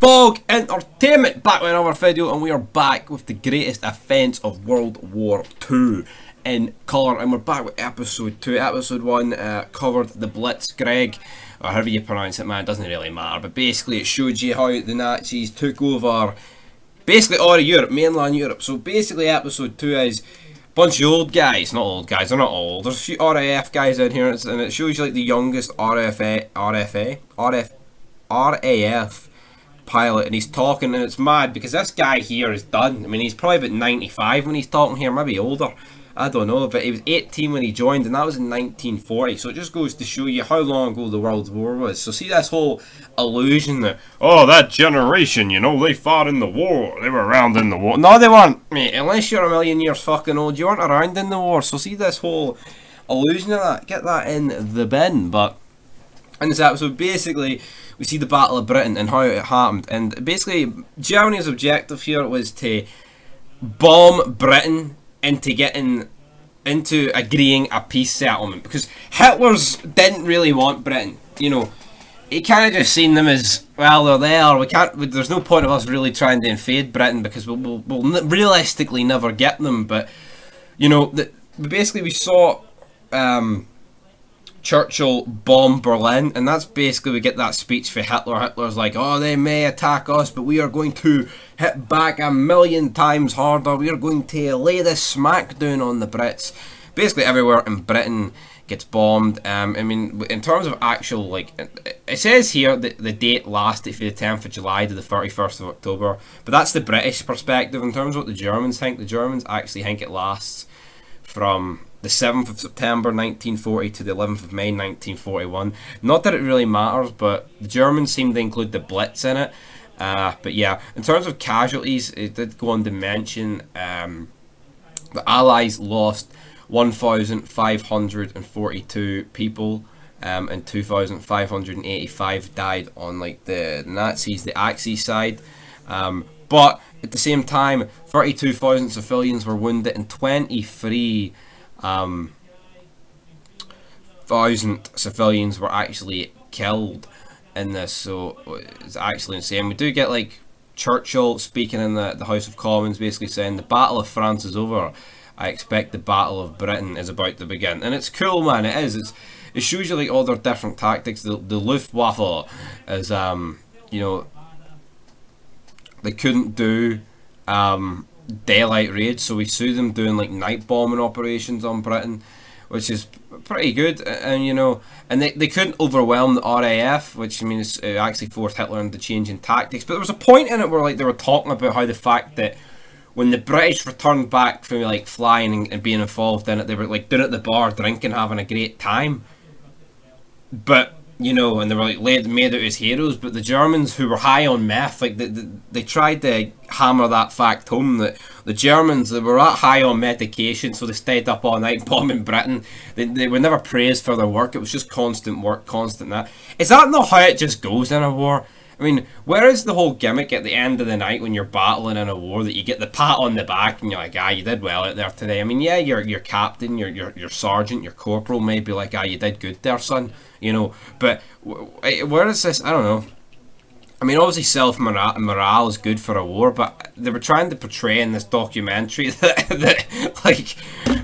Fog Entertainment back with another video, and we are back with the greatest offence of World War II in colour, and we're back with episode 2. Episode 1 covered the Blitzkrieg, or however you pronounce it, man, it doesn't really matter, but basically it showed you how the Nazis took over basically all of Europe, mainland Europe. So basically episode 2 is a bunch of old guys, not old guys, they're not old, there's a few RAF guys in here, and it shows you like the youngest RAF pilot, and he's talking, and it's mad because this guy here is done. I mean, he's probably about 95 when he's talking here, maybe older, I don't know, but he was 18 when he joined, and that was in 1940. So it just goes to show you how long ago the World War was. So see this whole illusion that, oh, that generation, you know, they fought in the war, they were around in the war. No, they weren't, mate. Unless you're a million years fucking old, you weren't around in the war. So see this whole illusion of that, get that in the bin. But in this episode, basically, we see the Battle of Britain and how it happened. And basically, Germany's objective here was to bomb Britain into agreeing a peace settlement. Because Hitler's didn't really want Britain. You know, he kind of just seen them as, well, they're there. There's no point of us really trying to invade Britain because we'll realistically never get them. But, you know, basically we saw Churchill bomb Berlin, and that's basically, we get that speech for Hitler. Hitler's like, oh, they may attack us, but we are going to hit back 1,000,000 times harder. We are going to lay this smack down on the Brits. Basically everywhere in Britain gets bombed. I mean, in terms of actual, like, it says here that the date lasted from the 10th of July to the 31st of October, but that's the British perspective. In terms of what the Germans think, the Germans actually think it lasts from the 7th of September 1940 to the 11th of May 1941. Not that it really matters, but the Germans seem to include the Blitz in it. But yeah, in terms of casualties, it did go on to mention the Allies lost 1,542 people, and 2,585 died on like the Nazis, the Axis side. But at the same time, 32,000 civilians were wounded and 23,000 civilians were actually killed in this. So it's actually insane. We do get like Churchill speaking in the House of Commons, basically saying the Battle of France is over. I expect the Battle of Britain is about to begin. And it's cool, man. It is. It shows you like all their different tactics. The Luftwaffe is you know, they couldn't do daylight raids, so we see them doing like night bombing operations on Britain, which is pretty good. And you know, and they couldn't overwhelm the RAF, which, I mean, it actually forced Hitler into changing tactics. But there was a point in it where like they were talking about how the fact that when the British returned back from like flying and being involved in it, they were like down at the bar drinking, having a great time. But you know, and they were like made out as heroes. But the Germans, who were high on meth, like they tried to hammer that fact home that the Germans, they were that high on medication, so they stayed up all night bombing Britain. They were never praised for their work. It was just constant work, constant that. Is that not how it just goes in a war? I mean, where is the whole gimmick at the end of the night when you're battling in a war that you get the pat on the back and you're like, ah, you did well out there today? I mean, yeah, your captain, your sergeant, your corporal may be like, ah, you did good there, son. You know, but where is this? I don't know. I mean, obviously self-morale is good for a war, but they were trying to portray in this documentary that like,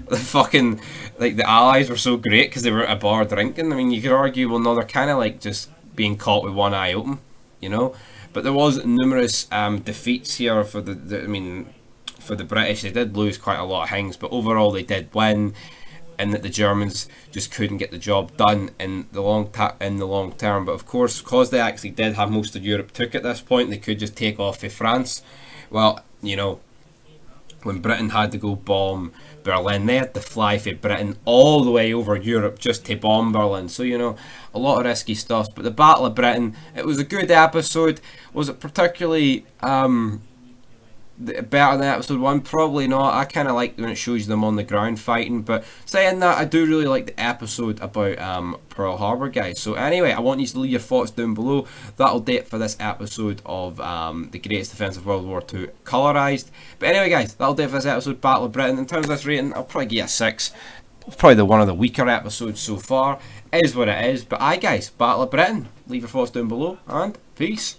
the fucking, like, the Allies were so great because they were at a bar drinking. I mean, you could argue, well, no, they're kind of like just being caught with one eye open, you know. But there was numerous defeats here for I mean, for the British. They did lose quite a lot of things, but overall they did win, and that the Germans just couldn't get the job done in the long term. But of course, because they actually did have most of Europe took at this point, they could just take off with France. Well, you know, when Britain had to go bomb Berlin, they had to fly from Britain all the way over Europe just to bomb Berlin. So, you know, a lot of risky stuff. But the Battle of Britain, it was a good episode. Was it particularly better than episode 1? Probably not. I kind of like when it shows them on the ground fighting. But saying that, I do really like the episode about Pearl Harbor, guys. So anyway, I want you to leave your thoughts down below. That'll do it for this episode of the Greatest Defence of World War II Colorized. But anyway, guys, that'll do it for this episode, Battle of Britain. In terms of this rating, I'll probably give it a 6. It's probably one of the weaker episodes so far. It is what it is. But aye, guys, Battle of Britain. Leave your thoughts down below, and peace.